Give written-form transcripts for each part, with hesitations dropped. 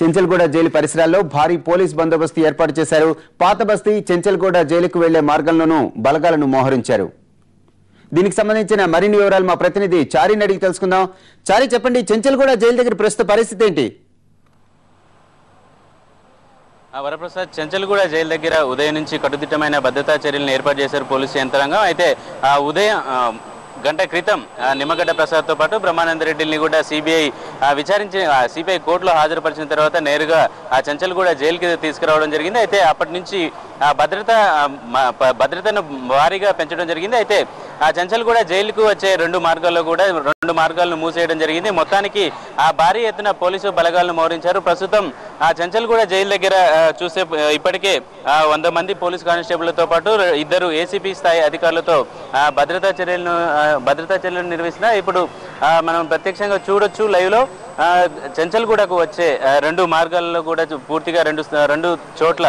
Chanchalguda jail పరిసరాల్లో భారీ police బందోబస్తు ఏర్పాటు చేశారు. పాత బస్తీ చెంచల్గూడ జైలుకు వెళ్లే మార్గంలోనూ బలగాలను మోహరించారు. దీనికి సంబంధించిన మరిన్ని వివరాలు మా ప్రతినిధి చారిని అడిగి తెలుసుకుందాం. చారి, చెప్పండి, చెంచల్గూడ జైలు దగ్గర ప్రస్తుత పరిస్థితి ఏంటి? వరప్రసాద్, చెంచల్గూడ జైలు దగ్గర ఉదయం నుంచి కట్టుదిట్టమైన భద్రతా చర్యలను ఏర్పాటు చేశారు పోలీసు యంత్రాంగం. అయితే ఉదయం గంట క్రితం నిమ్మగడ్డ ప్రసాద్తో పాటు బ్రహ్మానందరెడ్డిని కూడా సిబిఐ సిబిఐ కోర్టులో హాజరుపరిచిన తర్వాత నేరుగా చెంచల్గూడ జైలుకి తీసుకురావడం జరిగింది. అయితే అప్పటి నుంచి భద్రతను భారీగా పెంచడం జరిగింది. అయితే చెంచల్గూడ జైలుకు వచ్చే రెండు మార్గాలను మూసేయడం జరిగింది. మొత్తానికి భారీ ఎత్తున పోలీసు బలగాలను మోహరించారు. ప్రస్తుతం చెంచల్గూడ జైలు దగ్గర చూస్తే ఇప్పటికే 100 మంది పోలీసు కానిస్టేబుల్తో పాటు 2 ఏసీపీ స్థాయి అధికారులతో భద్రతా చర్యలను నిర్వహిస్తున్నారు. ఇప్పుడు మనం ప్రత్యక్షంగా చూడొచ్చు లైవ్ లో చెంచల్గూడకు వచ్చే 2 మార్గాల్లో కూడా పూర్తిగా రెండు చోట్ల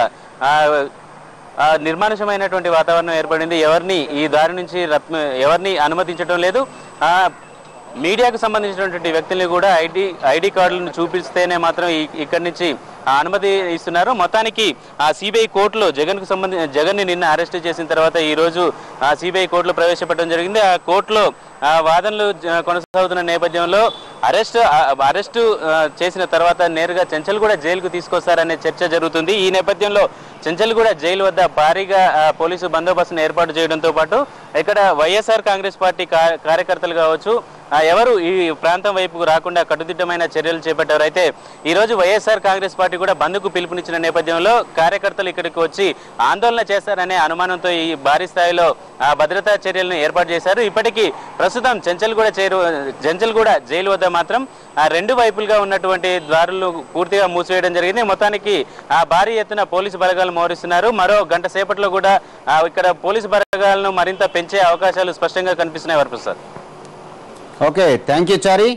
నిర్మానుషమైనటువంటి వాతావరణం ఏర్పడింది. ఎవరిని ఈ దారి నుంచి ఎవరిని అనుమతించడం లేదు. మీడియాకు సంబంధించినటువంటి వ్యక్తుల్ని కూడా ఐడి కార్డులను చూపిస్తేనే మాత్రం ఇక్కడి నుంచి అనుమతి ఇస్తున్నారు. మొత్తానికి సిబిఐ కోర్టులో జగన్ ని నిన్న అరెస్ట్ చేసిన తర్వాత ఈ రోజు సిబిఐ కోర్టులో ప్రవేశపెట్టడం జరిగింది. ఆ కోర్టులో వాదనలు కొనసాగుతున్న నేపథ్యంలో అరెస్టు చేసిన తర్వాత నేరుగా చెంచల్గూడ జైలుకు తీసుకొస్తారనే చర్చ జరుగుతుంది. ఈ నేపథ్యంలో చెంచల్గూడ జైలు వద్ద భారీగా పోలీసు బందోబస్తును ఏర్పాటు చేయడంతో పాటు ఇక్కడ వైఎస్ఆర్ కాంగ్రెస్ పార్టీ కార్యకర్తలు కావచ్చు ఎవరు ఈ ప్రాంతం వైపుకు రాకుండా కట్టుదిట్టమైన చర్యలు చేపట్టారు. అయితే ఈ రోజు వైఎస్ఆర్ కాంగ్రెస్ పార్టీ కూడా బంద్కు పిలుపునిచ్చిన నేపథ్యంలో కార్యకర్తలు ఇక్కడికి వచ్చి ఆందోళన చేస్తారనే అనుమానంతో ఈ భారీ స్థాయిలో భద్రతా చర్యలను ఏర్పాటు చేశారు. ఇప్పటికీ ప్రస్తుతం చెంచల్గూడ జైలు వద్ద మాత్రం 2 వైపులుగా ఉన్నటువంటి దారులు పూర్తిగా మూసివేయడం జరిగింది. మొత్తానికి భారీ ఎత్తున పోలీసు బలగాలు మోహరిస్తున్నారు. మరో గంట సేపట్లో కూడా ఇక్కడ పోలీసు బలగాలను మరింత పెంచే అవకాశాలు స్పష్టంగా కనిపిస్తున్నాయి. Varaprasad. Okay, thank you Chari.